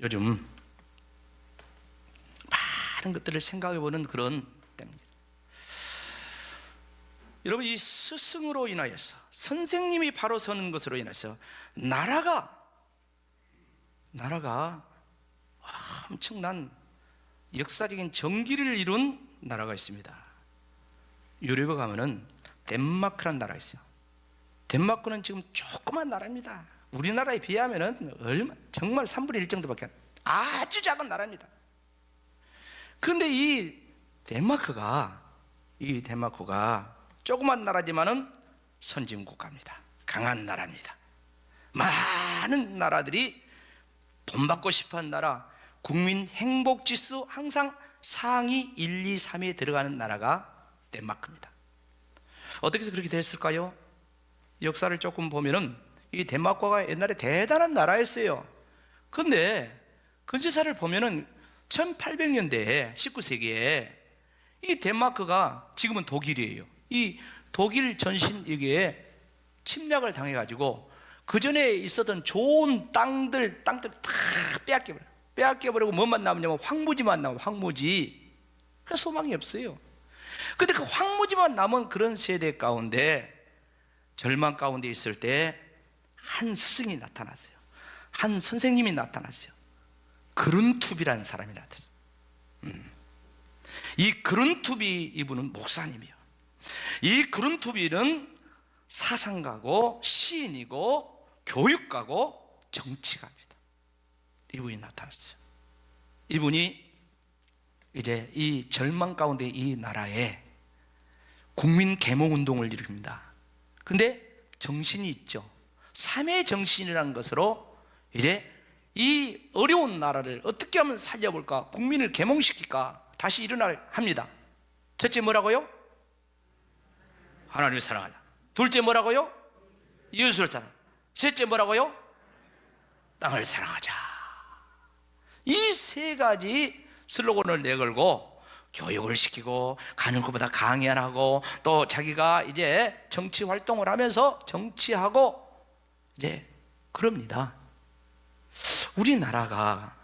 요즘 많은 것들을 생각해보는 그런 때입니다. 여러분, 이 스승으로 인하여서, 선생님이 바로 서는 것으로 인해서 나라가 엄청난 역사적인 정기를 이룬 나라가 있습니다. 유럽에 가면은 덴마크란 나라가 있어요. 덴마크는 지금 조그만 나라입니다. 우리나라에 비하면은 정말 3분의 1 정도밖에 아주 작은 나라입니다. 그런데 이 덴마크가 조그만 나라지만은 선진국가입니다. 강한 나라입니다. 많은 나라들이 본받고 싶어하는 나라, 국민 행복지수 항상 상위 1, 2, 3위에 들어가는 나라가 덴마크입니다. 어떻게 해서 그렇게 됐을까요? 역사를 조금 보면은 이 덴마크가 옛날에 대단한 나라였어요. 그런데 근세사를 보면은 1800년대에 19세기에 이 덴마크가, 지금은 독일이에요, 이 독일 전신에게 침략을 당해가지고 그 전에 있었던 좋은 땅들 다 빼앗겨버리고 뭐만 남냐면 황무지만 남아요. 황무지. 그래서 소망이 없어요. 근데 그 황무지만 남은 그런 세대 가운데, 절망 가운데 있을 때 한 스승이 나타났어요. 한 선생님이 나타났어요. 그룬투비라는 사람이 나타났어요. 이 그룬투비, 이분은 목사님이에요. 이 그룬투비는 사상가고 시인이고 교육가고 정치가입니다. 이분이 나타났어요. 이분이 이제 이 절망 가운데 이 나라에 국민 계몽 운동을 일으킵니다. 근데 정신이 있죠. 삼의 정신이라는 것으로 이제 이 어려운 나라를 어떻게 하면 살려볼까, 국민을 계몽시킬까, 다시 일어나려 합니다. 첫째 뭐라고요? 하나님을 사랑하자. 둘째 뭐라고요? 이웃을 사랑. 셋째 뭐라고요? 땅을 사랑하자. 이 세 가지 슬로건을 내걸고 교육을 시키고, 가는 것보다 강의 안 하고, 또 자기가 이제 정치 활동을 하면서 정치하고 이제 그럽니다. 우리나라가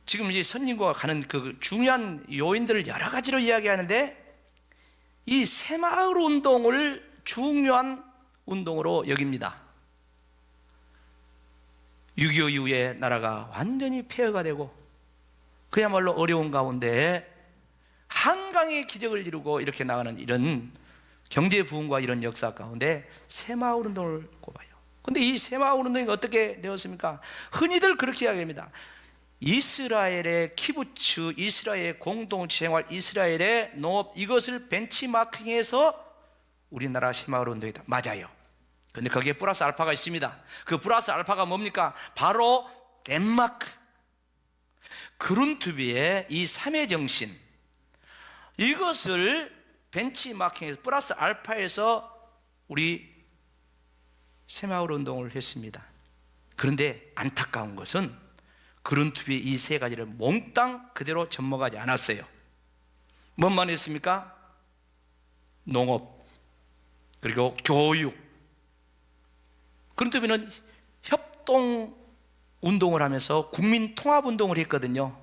지금 이제 선진국가 가는 그 중요한 요인들을 여러 가지로 이야기하는데, 이 새마을 운동을 중요한 운동으로 여깁니다. 6.25 이후에 나라가 완전히 폐허가 되고 그야말로 어려운 가운데 한강의 기적을 이루고 이렇게 나가는 이런 경제 부흥과 이런 역사 가운데 새마을 운동을 꼽아요. 근데 이 새마을 운동이 어떻게 되었습니까? 흔히들 그렇게 이야기합니다. 이스라엘의 키부츠, 이스라엘의 공동체 생활, 이스라엘의 농업, 이것을 벤치마킹해서 우리나라 새마을 운동이다. 맞아요. 근데 거기에 플러스 알파가 있습니다. 그 플러스 알파가 뭡니까? 바로 덴마크, 그룬투비의 이 삼의 정신, 이것을 벤치마킹해서 플러스 알파에서 우리 새마을 운동을 했습니다. 그런데 안타까운 것은 그룬투비의 이 세 가지를 몽땅 그대로 접목하지 않았어요. 뭔만 했습니까? 농업, 그리고 교육. 그룬투비는 협동 운동을 하면서 국민 통합 운동을 했거든요.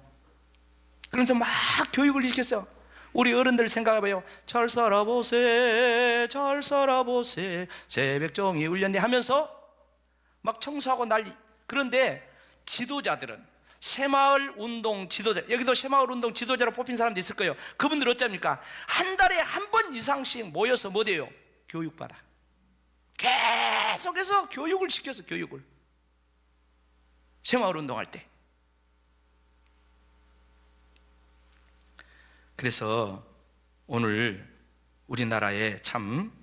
그래서 막 교육을 시켰어요. 우리 어른들 생각해봐요. 잘 살아보세, 잘 살아보세, 새벽종이 울렸네 하면서 막 청소하고 난리. 그런데 지도자들은, 새마을 운동 지도자, 여기도 새마을 운동 지도자로 뽑힌 사람도 있을 거예요. 그분들 어쩝니까? 한 달에 한 번 이상씩 모여서 뭐 돼요? 교육받아. 계속해서 교육을 시켜서 교육을. 새마을 운동할 때. 그래서 오늘 우리나라에 참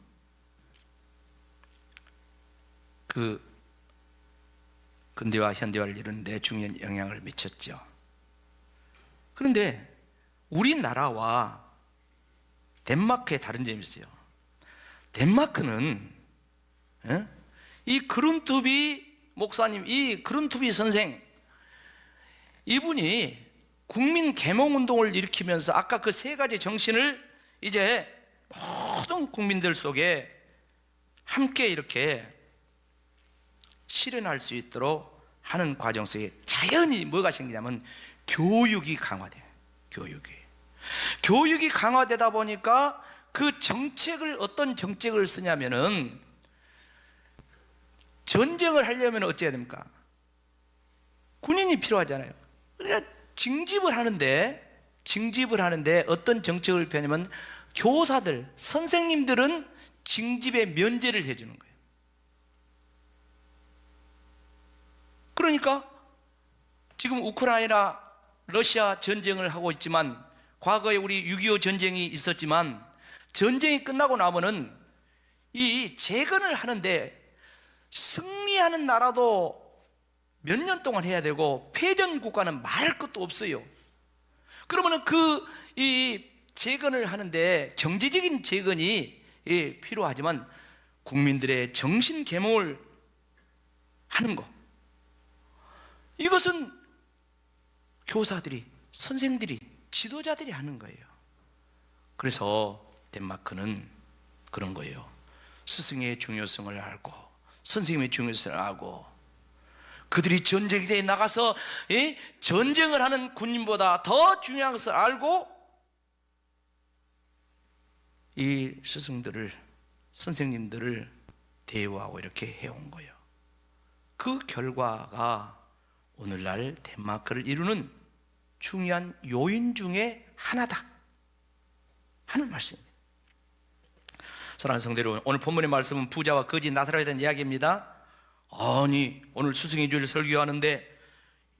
그 근대화 현대화를 이루는데 중요한 영향을 미쳤죠. 그런데 우리나라와 덴마크의 다른 점이 있어요. 덴마크는 이 그룬투비 목사님, 이 그룬투비 선생, 이분이 국민 계몽 운동을 일으키면서 아까 그 세 가지 정신을 이제 모든 국민들 속에 함께 이렇게 실현할 수 있도록 하는 과정 속에 잘 자연히 뭐가 생기냐면 교육이 강화돼요. 교육이 강화되다 보니까 그 정책을, 어떤 정책을 쓰냐면은, 전쟁을 하려면 어찌해야 됩니까? 군인이 필요하잖아요. 그러니까 징집을 하는데 어떤 정책을 펴냐면, 교사들, 선생님들은 징집에 면제를 해주는 거예요. 그러니까 지금 우크라이나 러시아 전쟁을 하고 있지만, 과거에 우리 6.25 전쟁이 있었지만, 전쟁이 끝나고 나면은 이 재건을 하는데 승리하는 나라도 몇 년 동안 해야 되고, 패전 국가는 말할 것도 없어요. 그러면은 이 재건을 하는데 경제적인 재건이 필요하지만, 국민들의 정신 계몽을 하는 거, 이것은 교사들이, 선생들이, 지도자들이 하는 거예요. 그래서 덴마크는 그런 거예요. 스승의 중요성을 알고, 선생님의 중요성을 알고, 그들이 전쟁에 나가서 전쟁을 하는 군인보다 더 중요한 것을 알고, 이 스승들을, 선생님들을 대우하고 이렇게 해온 거예요. 그 결과가 오늘날 덴마크를 이루는 중요한 요인 중에 하나다 하는 말씀입니다. 사랑하는 성도 여러분, 오늘 본문의 말씀은 부자와 거지 나사로에 대한 이야기입니다. 아니, 오늘 스승의 주일 설교하는데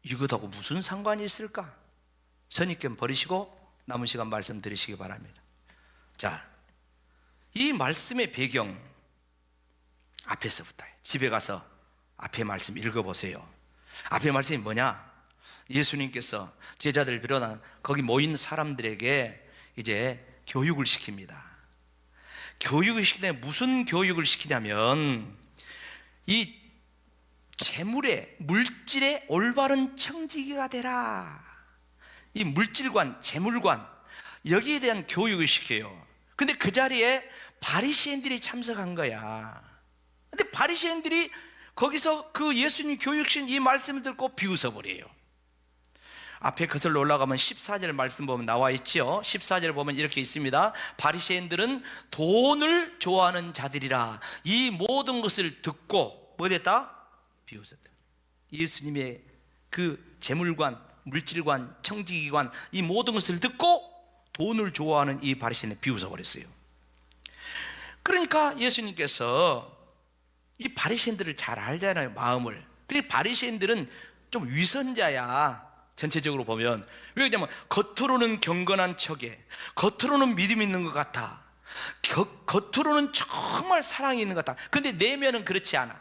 이것하고 무슨 상관이 있을까? 선입견 버리시고 남은 시간 말씀 들으시기 바랍니다. 자, 이 말씀의 배경, 앞에서부터 집에 가서 앞에 말씀 읽어보세요. 앞에 말씀이 뭐냐? 예수님께서 제자들 비롯한 거기 모인 사람들에게 이제 교육을 시킵니다. 교육을 시키는데 무슨 교육을 시키냐면, 이 재물의, 물질의 올바른 청지기가 되라. 이 물질관, 재물관, 여기에 대한 교육을 시켜요. 근데 그 자리에 바리새인들이 참석한 거야. 근데 바리새인들이 거기서 그 예수님 교육신 이 말씀을 듣고 비웃어버려요. 앞에 거슬러 올라가면 14절 말씀 보면 나와 있죠. 14절 보면 이렇게 있습니다. 바리새인들은 돈을 좋아하는 자들이라. 이 모든 것을 듣고 뭐 됐다? 비웃었다. 예수님의 그 재물관, 물질관, 청지기관, 이 모든 것을 듣고 돈을 좋아하는 이 바리새인을 비웃어버렸어요. 그러니까 예수님께서 이 바리새인들을 잘 알잖아요, 마음을. 그래서 바리새인들은 좀 위선자야, 전체적으로 보면. 왜 그러냐면 겉으로는 경건한 척에, 겉으로는 믿음 있는 것 같아, 겉으로는 정말 사랑이 있는 것 같아. 근데 내면은 그렇지 않아.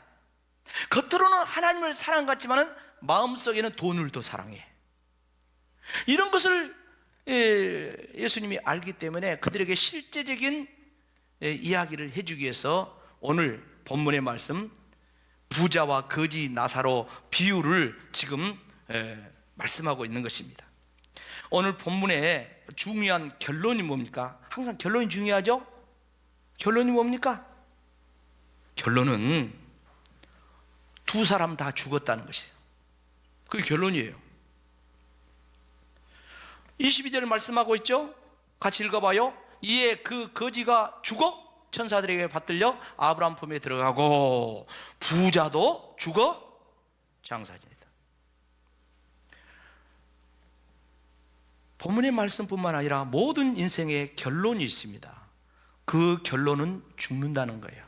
겉으로는 하나님을 사랑 같지만은 마음속에는 돈을 더 사랑해. 이런 것을 예수님이 알기 때문에 그들에게 실제적인 이야기를 해주기 위해서 오늘 본문의 말씀, 부자와 거지 나사로 비유를 지금 말씀하고 있는 것입니다. 오늘 본문의 중요한 결론이 뭡니까? 항상 결론이 중요하죠? 결론이 뭡니까? 결론은 두 사람 다 죽었다는 것이에요. 그게 결론이에요. 22절 말씀하고 있죠? 같이 읽어봐요. 이에 그 거지가 죽어 천사들에게 받들려 아브라함 품에 들어가고, 부자도 죽어 장사지냈다. 본문의 말씀뿐만 아니라 모든 인생의 결론이 있습니다. 그 결론은 죽는다는 거예요.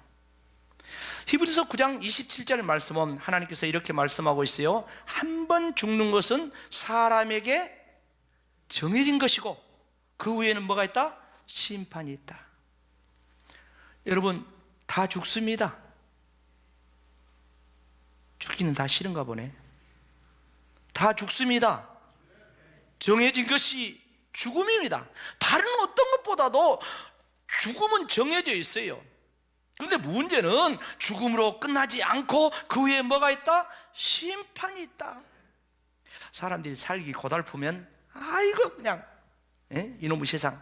히브리서 9장 27절 말씀은 하나님께서 이렇게 말씀하고 있어요. 한 번 죽는 것은 사람에게 정해진 것이고 그 후에는 뭐가 있다? 심판이 있다. 여러분, 다 죽습니다. 죽기는 다 싫은가 보네. 다 죽습니다. 정해진 것이 죽음입니다. 다른 어떤 것보다도 죽음은 정해져 있어요. 그런데 문제는 죽음으로 끝나지 않고 그 후에 뭐가 있다? 심판이 있다. 사람들이 살기 고달프면 아이고 그냥 이놈의 세상,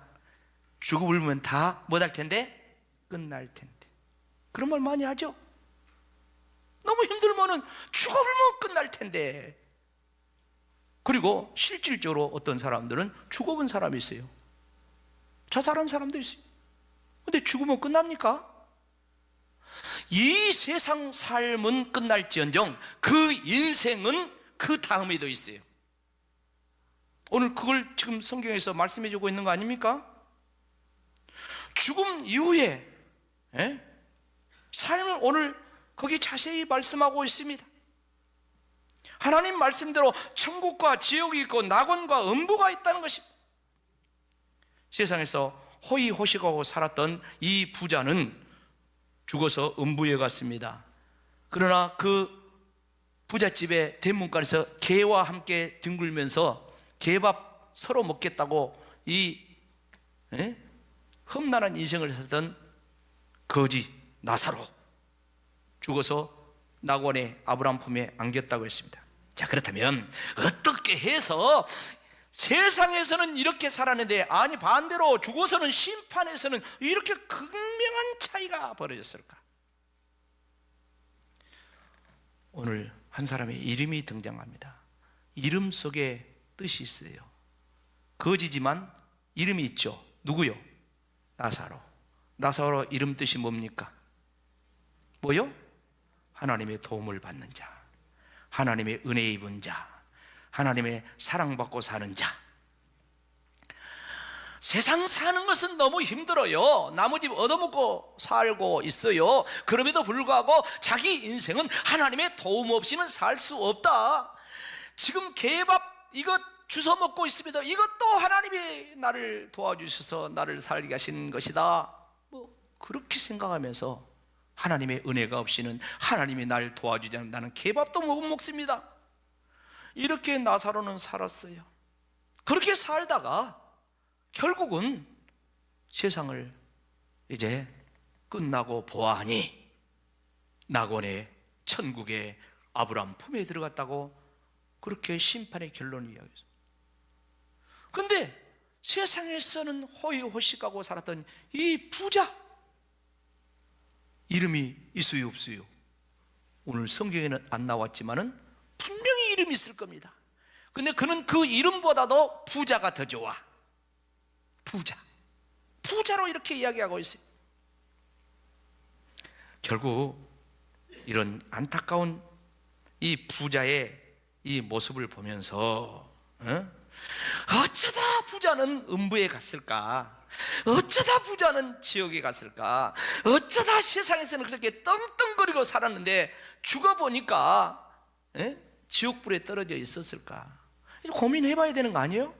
죽음을 다 못할 텐데 끝날 텐데, 그런 말 많이 하죠. 너무 힘들면은 죽음을 끝날 텐데. 그리고 실질적으로 어떤 사람들은 죽어본 사람이 있어요. 자살한 사람도 있어요. 근데 죽으면 끝납니까? 이 세상 삶은 끝날지언정 그 인생은 그 다음에도 있어요. 오늘 그걸 지금 성경에서 말씀해 주고 있는 거 아닙니까? 죽음 이후에 삶을 오늘 거기 자세히 말씀하고 있습니다. 하나님 말씀대로 천국과 지옥이 있고 낙원과 음부가 있다는 것입니다. 세상에서 호의호식하고 살았던 이 부자는 죽어서 음부에 갔습니다. 그러나 그 부잣집의 대문간에서 개와 함께 뒹굴면서 개밥 서로 먹겠다고 이 험난한 인생을 살던 거지 나사로 죽어서 낙원의 아브라함 품에 안겼다고 했습니다. 자, 그렇다면 어떻게 해서 세상에서는 이렇게 살았는데 아니 반대로 죽어서는 심판에서는 이렇게 극명한 차이가 벌어졌을까? 오늘 한 사람의 이름이 등장합니다. 이름 속에 뜻이 있어요. 거지지만 이름이 있죠. 누구요? 나사로. 나사로 이름 뜻이 뭡니까? 뭐요? 하나님의 도움을 받는 자, 하나님의 은혜 입은 자, 하나님의 사랑받고 사는 자. 세상 사는 것은 너무 힘들어요. 나무집 얻어먹고 살고 있어요. 그럼에도 불구하고 자기 인생은 하나님의 도움 없이는 살 수 없다. 지금 개밥 이것 주워 먹고 있습니다. 이것도 하나님이 나를 도와주셔서 나를 살게 하신 것이다. 그렇게 생각하면서 하나님의 은혜가 없이는 하나님이 나를 도와주지 않으면 나는 개밥도 못 먹습니다. 이렇게 나사로는 살았어요. 그렇게 살다가 결국은 세상을 이제 끝나고 보아하니 낙원의 천국의 아브라함 품에 들어갔다고 그렇게 심판의 결론을 이야기했어요. 그런데 세상에서는 호의호식하고 살았던 이 부자, 이름이 있어요 없어요? 오늘 성경에는 안 나왔지만은 분명히 이름이 있을 겁니다. 근데 그는 그 이름보다도 부자가 더 좋아. 부자로 이렇게 이야기하고 있어요. 결국 이런 안타까운 이 부자의 이 모습을 보면서 어쩌다 부자는 음부에 갔을까? 어쩌다 부자는 지옥에 갔을까? 어쩌다 세상에서는 그렇게 떵떵거리고 살았는데 죽어보니까 지옥불에 떨어져 있었을까? 이거 고민해봐야 되는 거 아니에요?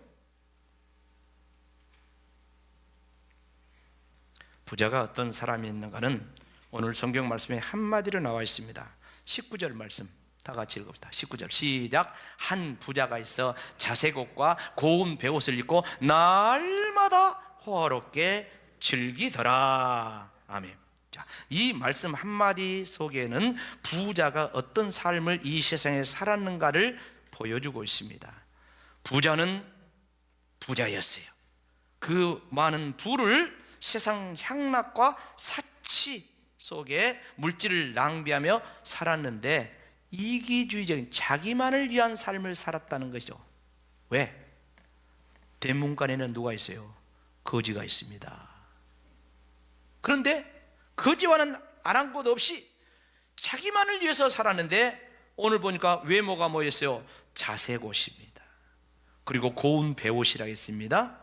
부자가 어떤 사람이었는가는 오늘 성경 말씀에 한마디로 나와 있습니다. 19절 말씀 다 같이 읽읍시다. 19절 시작. 한 부자가 있어 자색 옷과 고운 베옷을 입고 날마다 호화롭게 즐기더라. 아멘. 자, 이 말씀 한마디 속에는 부자가 어떤 삶을 이 세상에 살았는가를 보여주고 있습니다. 부자는 부자였어요. 그 많은 부를 세상 향락과 사치 속에 물질을 낭비하며 살았는데 이기주의적인 자기만을 위한 삶을 살았다는 것이죠. 왜? 대문간에는 누가 있어요? 거지가 있습니다. 그런데 거지와는 아랑곳 없이 자기만을 위해서 살았는데 오늘 보니까 외모가 뭐였어요? 자색옷입니다. 그리고 고운 베옷이라 했습니다.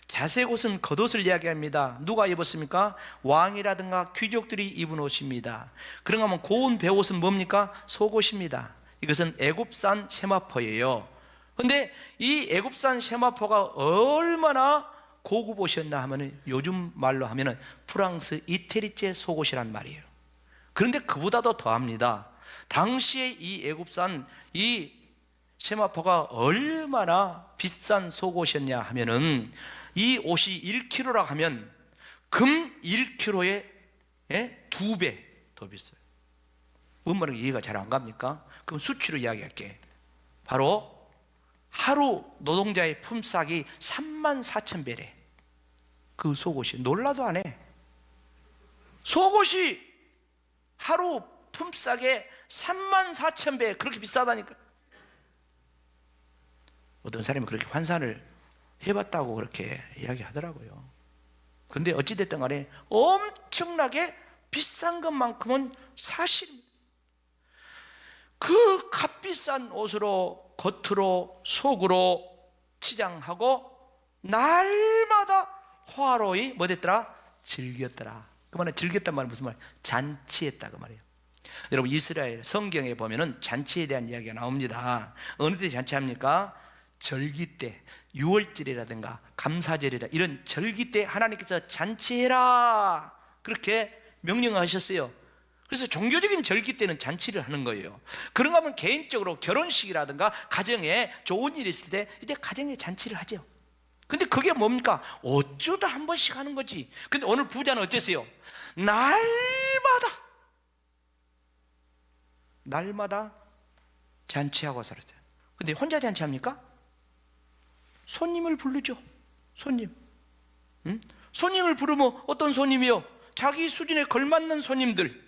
자색옷은 겉옷을 이야기합니다. 누가 입었습니까? 왕이라든가 귀족들이 입은 옷입니다. 그런가 하면 고운 베옷은 뭡니까? 속옷입니다. 이것은 애굽산 세마포예요. 그런데 이 애굽산 세마포가 얼마나 고급 옷이었나 하면 요즘 말로 하면 프랑스 이태리제 속옷이란 말이에요. 그런데 그보다도 더합니다. 당시에 이 애굽산 이 세마포가 얼마나 비싼 속옷이었냐 하면은 이 옷이 1kg라 하면 금 1kg에 2배 더 비싸요. 뭔 말인지 이해가 잘 안 갑니까? 그럼 수치로 이야기할게. 바로 하루 노동자의 품삯이 34,000배래. 그 속옷이 놀라도 안 해. 속옷이 하루 품삯에 34,000배 그렇게 비싸다니까. 어떤 사람이 그렇게 환산을 해봤다고 그렇게 이야기하더라고요. 근데 어찌됐든 간에 엄청나게 비싼 것만큼은 사실입니다. 그 값비싼 옷으로 겉으로 속으로 치장하고 날마다 화로이 뭐 됐더라? 즐겼더라. 그 말은 즐겼단 말은 무슨 말이에요? 잔치했다 그 말이에요. 여러분 이스라엘 성경에 보면은 잔치에 대한 이야기가 나옵니다. 어느 때 잔치합니까? 절기 때, 유월절이라든가 감사절이라 이런 절기 때 하나님께서 잔치해라 그렇게 명령하셨어요. 그래서 종교적인 절기 때는 잔치를 하는 거예요. 그런가 하면 개인적으로 결혼식이라든가 가정에 좋은 일이 있을 때 이제 가정에 잔치를 하죠. 근데 그게 뭡니까? 어쩌다 한 번씩 하는 거지. 근데 오늘 부자는 어땠어요? 날마다 잔치하고 살았어요. 근데 혼자 잔치합니까? 손님을 부르죠. 손님. 손님을 부르면 어떤 손님이요? 자기 수준에 걸맞는 손님들.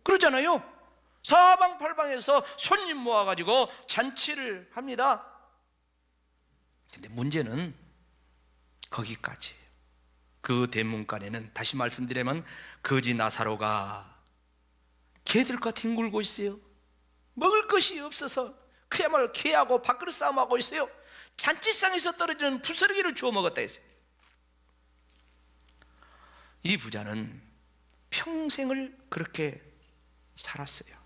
그러잖아요. 사방팔방에서 손님 모아가지고 잔치를 합니다. 근데 문제는 거기까지예요. 그 대문간에는 다시 말씀드리면 거지 나사로가 개들과 뒹굴고 있어요. 먹을 것이 없어서 그야말로 개하고 밥그릇 싸움하고 있어요. 잔치상에서 떨어지는 부스러기를 주워 먹었다 했어요. 이 부자는 평생을 그렇게 살았어요.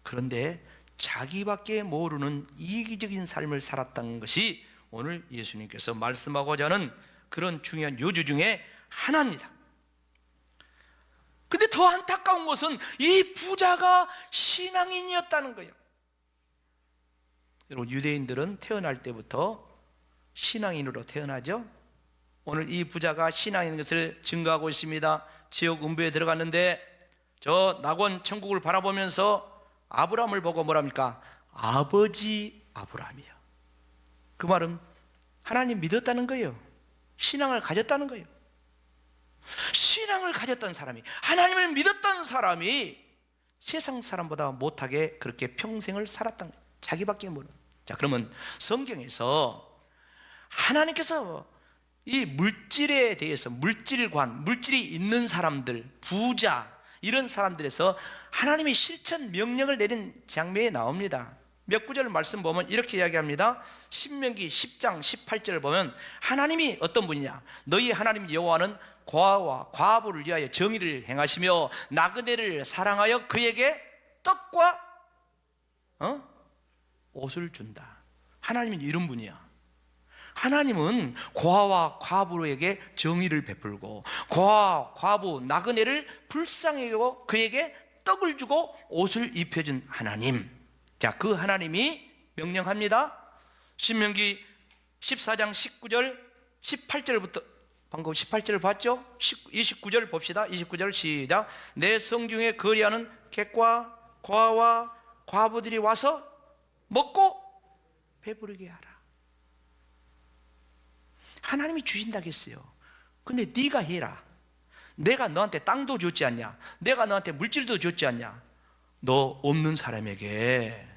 그런데 자기밖에 모르는 이기적인 삶을 살았다는 것이 오늘 예수님께서 말씀하고자 하는 그런 중요한 요주 중에 하나입니다. 근데 더 안타까운 것은 이 부자가 신앙인이었다는 거예요. 여러분 유대인들은 태어날 때부터 신앙인으로 태어나죠. 오늘 이 부자가 신앙인 것을 증거하고 있습니다. 지옥 음부에 들어갔는데 저 낙원 천국을 바라보면서 아브라함을 보고 뭐랍니까? 아버지 아브라함이요. 그 말은 하나님 믿었다는 거예요. 신앙을 가졌다는 거예요. 신앙을 가졌던 사람이, 하나님을 믿었던 사람이 세상 사람보다 못하게 그렇게 평생을 살았던 거예요. 자기밖에 모르는. 자, 그러면 성경에서 하나님께서 이 물질에 대해서 물질관, 물질이 있는 사람들, 부자 이런 사람들에서 하나님이 실천 명령을 내린 장면이 나옵니다. 몇 구절 말씀 보면 이렇게 이야기합니다. 신명기 10장 18절을 보면 하나님이 어떤 분이냐? 너희 하나님 여호와는 고아와 과부를 위하여 정의를 행하시며 나그네를 사랑하여 그에게 떡과 옷을 준다. 하나님은 이런 분이야. 하나님은 고아와 과부에게 정의를 베풀고 고아, 과부, 나그네를 불쌍히 여기고 그에게 떡을 주고 옷을 입혀준 하나님. 자, 그 하나님이 명령합니다. 신명기 14장 19절 18절부터 방금 18절을 봤죠? 29절 봅시다. 29절 시작. 내 성중에 거리하는 객과 고아와 과부들이 와서 먹고 배부르게 하라. 하나님이 주신다고 했어요. 근데 네가 해라. 내가 너한테 땅도 줬지 않냐? 내가 너한테 물질도 줬지 않냐? 너 없는 사람에게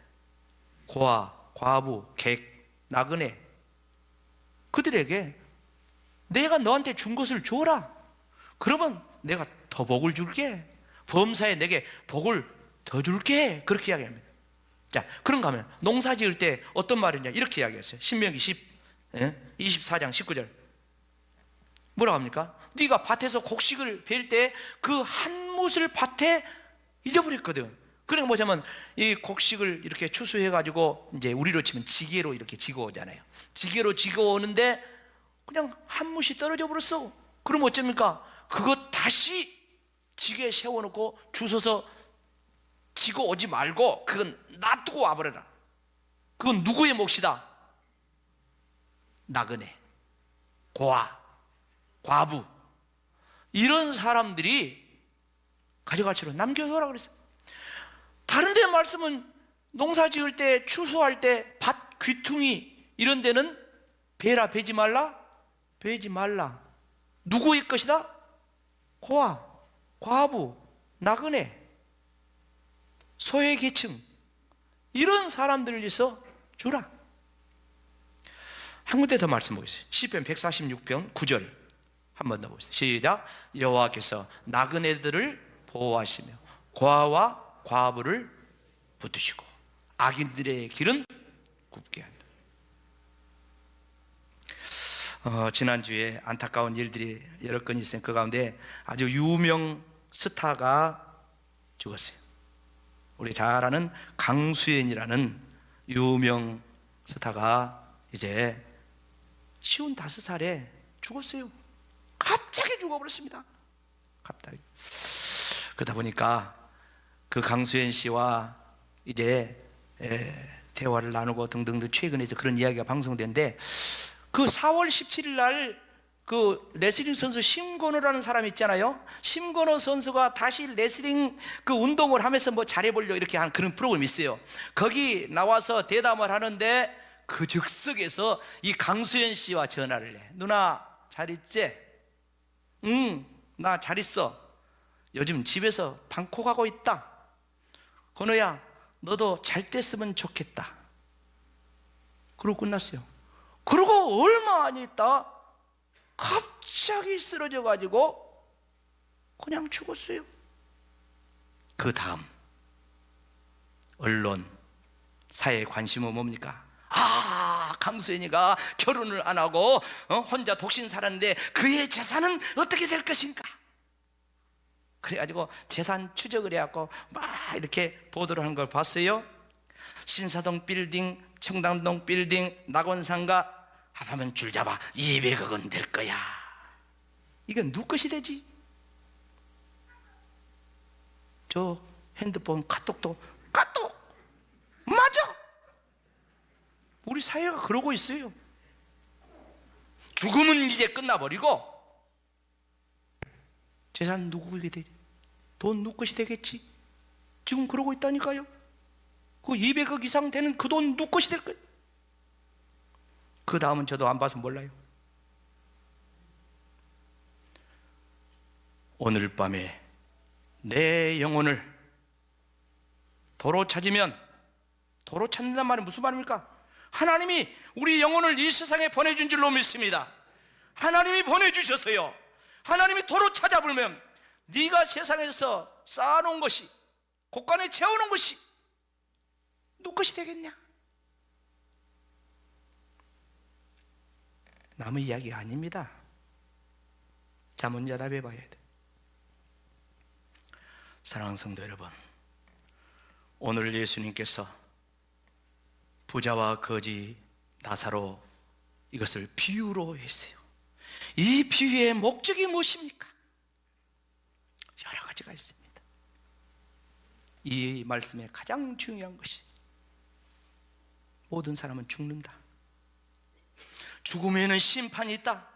고아, 과부, 객, 나그네 그들에게 내가 너한테 준 것을 줘라. 그러면 내가 더 복을 줄게. 범사에 내게 복을 더 줄게. 그렇게 이야기합니다. 자, 그런가 하면 농사 지을 때 어떤 말이냐 이렇게 이야기했어요. 신명기 24장 19절 뭐라고 합니까? 네가 밭에서 곡식을 벨 때 그 한 못을 밭에 잊어버렸거든. 그러니까 뭐냐면 이 곡식을 이렇게 추수해가지고 이제 우리로 치면 지게로 이렇게 지고 오잖아요. 지게로 지고 오는데 그냥 한 못이 떨어져 버렸어. 그럼 어쩝니까? 그거 다시 지게에 세워놓고 주워서 지고 오지 말고 그건 놔두고 와버려라. 그건 누구의 몫이다? 나그네, 고아, 과부 이런 사람들이 가져갈 채로 남겨둬라 그랬어요. 다른 데 말씀은 농사 지을 때 추수할 때 밭 귀퉁이 이런 데는 베라 베지 말라? 베지 말라. 누구의 것이다? 고아, 과부, 나그네, 소외계층 이런 사람들을 위해서 주라. 한 군데 더 말씀 보겠습니다. 시편 146편 9절 한 번 더 보겠습니다. 시작. 여호와께서 나그네들을 보호하시며 고아와 과부를 붙드시고 악인들의 길은 굽게 한다. 지난주에 안타까운 일들이 여러 건 있어요. 그 가운데 아주 유명 스타가 죽었어요. 우리 잘 아는 강수연이라는 유명 스타가 이제 55살에 죽었어요. 갑자기 죽어버렸습니다. 갑자기. 그러다 보니까 그 강수연 씨와 이제 대화를 나누고 등등등 최근에 그런 이야기가 방송된데, 그 4월 17일 날 그 레슬링 선수 심건호라는 사람이 있잖아요. 심건호 선수가 다시 레슬링 그 운동을 하면서 뭐 잘해보려고 이렇게 한 그런 프로그램이 있어요. 거기 나와서 대담을 하는데 그 즉석에서 이 강수연 씨와 전화를 해. 누나 잘 있지? 응, 나 잘 있어. 요즘 집에서 방콕하고 있다. 건호야, 너도 잘 됐으면 좋겠다. 그러고 끝났어요. 그러고 얼마 안 있다 갑자기 쓰러져 가지고 그냥 죽었어요. 그 다음 언론, 사회의 관심은 뭡니까? 강수연이가 결혼을 안 하고 혼자 독신 살았는데 그의 재산은 어떻게 될 것인가? 그래가지고 재산 추적을 해갖고 막 이렇게 보도를 하는 걸 봤어요. 신사동 빌딩, 청담동 빌딩, 낙원상가 합하면 줄 잡아 200억 원 될 거야. 이건 누구 것이 되지? 저 핸드폰 카톡도 카톡 맞아. 우리 사회가 그러고 있어요. 죽음은 이제 끝나버리고 재산 누구에게 되지? 돈 누구 것이 되겠지? 지금 그러고 있다니까요. 그 200억 이상 되는 그 돈 누구 것이 될 거예요. 그 다음은 저도 안 봐서 몰라요. 오늘 밤에 내 영혼을 도로 찾으면, 도로 찾는단 말은 무슨 말입니까? 하나님이 우리 영혼을 이 세상에 보내준 줄로 믿습니다. 하나님이 보내주셨어요. 하나님이 도로 찾아보면 네가 세상에서 쌓아놓은 것이, 곳간에 채워놓은 것이 누구 것이 되겠냐? 남의 이야기가 아닙니다. 자문자답해 봐야 돼. 사랑하는 성도 여러분, 오늘 예수님께서 부자와 거지 나사로 이것을 비유로 했어요. 이 비유의 목적이 무엇입니까? 여러 가지가 있습니다. 이 말씀의 가장 중요한 것이 모든 사람은 죽는다. 죽음에는 심판이 있다.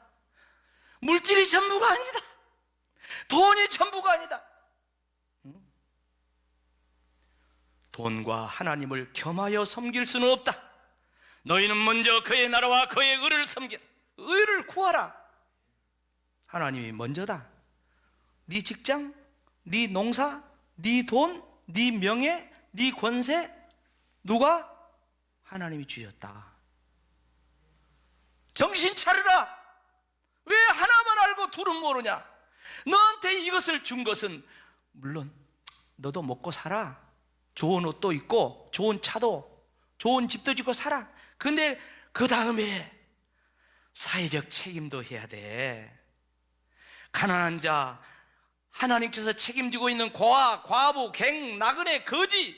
물질이 전부가 아니다. 돈이 전부가 아니다. 돈과 하나님을 겸하여 섬길 수는 없다. 너희는 먼저 그의 나라와 그의 의를 섬겨. 의를 구하라. 하나님이 먼저다. 네 직장, 네 농사, 네 돈, 네 명예, 네 권세, 누가? 하나님이 주셨다. 정신 차려라. 왜 하나만 알고 둘은 모르냐? 너한테 이것을 준 것은 물론 너도 먹고 살아. 좋은 옷도 입고 좋은 차도, 좋은 집도 짓고 살아. 근데 그 다음에 사회적 책임도 해야 돼. 가난한 자, 하나님께서 책임지고 있는 고아, 과부, 갱, 나그네, 거지,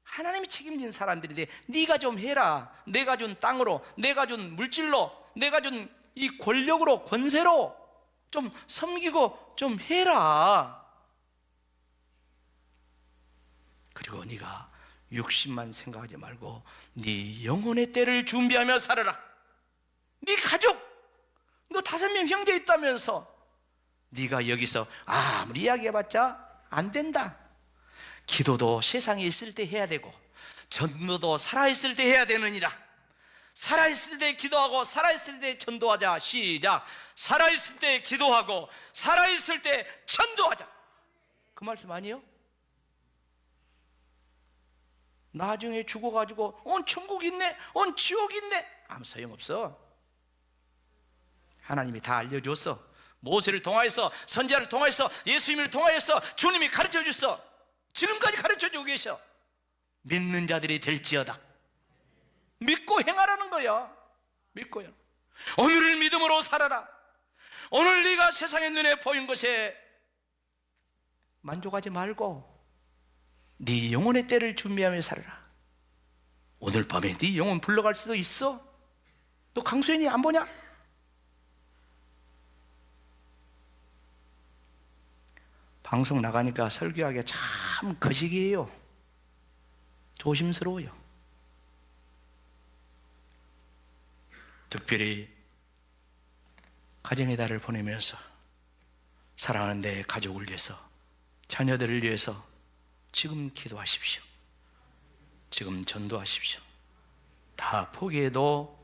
하나님이 책임진 사람들인데 네가 좀 해라. 내가 준 땅으로, 내가 준 물질로, 내가 준 이 권력으로, 권세로 좀 섬기고 좀 해라. 그리고 네가 육신만 생각하지 말고 네 영혼의 때를 준비하며 살아라. 네 가족, 너 5명 형제 있다면서 네가 여기서 아무리 이야기해봤자 안 된다. 기도도 세상에 있을 때 해야 되고 전도도 살아있을 때 해야 되느니라. 살아있을 때 기도하고 살아있을 때 전도하자. 시작. 살아있을 때 기도하고 살아있을 때 전도하자. 그 말씀 아니에요? 나중에 죽어가지고 천국 있네, 지옥 있네, 아무 소용없어. 하나님이 다 알려줬어. 모세를 통하여서, 선지자를 통하여서, 예수님을 통하여서 주님이 가르쳐 줬어. 지금까지 가르쳐 주고 계셔. 믿는 자들이 될지어다. 믿고 행하라는 거야. 믿고 행. 오늘을 믿음으로 살아라. 오늘 네가 세상의 눈에 보인 것에 만족하지 말고 네 영혼의 때를 준비하며 살아라. 오늘 밤에 네 영혼 불러갈 수도 있어. 너 강수현이 안 보냐? 방송 나가니까 설교하기가 참 거시기해요. 조심스러워요. 특별히 가정의 달을 보내면서 사랑하는 내 가족을 위해서, 자녀들을 위해서 지금 기도하십시오. 지금 전도하십시오. 다 포기해도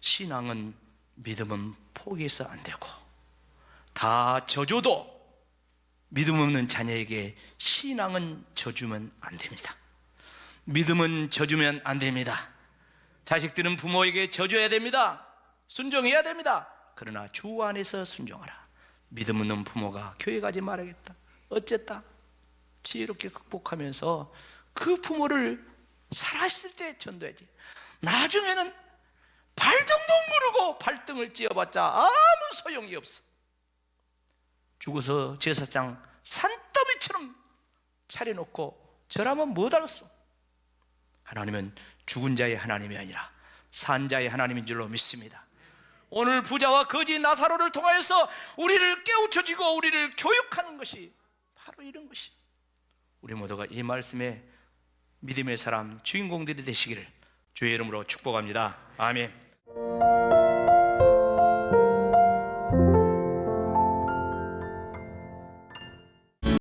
신앙은, 믿음은 포기해서 안 되고, 다 져줘도 믿음 없는 자녀에게 신앙은 져주면 안 됩니다. 믿음은 져주면 안 됩니다. 자식들은 부모에게 져줘야 됩니다. 순종해야 됩니다. 그러나 주 안에서 순종하라. 믿음 없는 부모가 교회 가지 말아야겠다, 어쨌다, 지혜롭게 극복하면서 그 부모를 살아있을 때 전도해야지. 나중에는 발등도 모르고 발등을 찧어봤자 아무 소용이 없어. 죽어서 제사장 산더미처럼 차려놓고 절하면 못 알았어. 하나님은 죽은 자의 하나님이 아니라 산 자의 하나님인 줄로 믿습니다. 오늘 부자와 거지 나사로를 통하여서 우리를 깨우쳐주고 우리를 교육하는 것이 바로 이런 것이. 우리 모두가 이 말씀에 믿음의 사람, 주인공들이 되시기를 주의 이름으로 축복합니다. 아멘.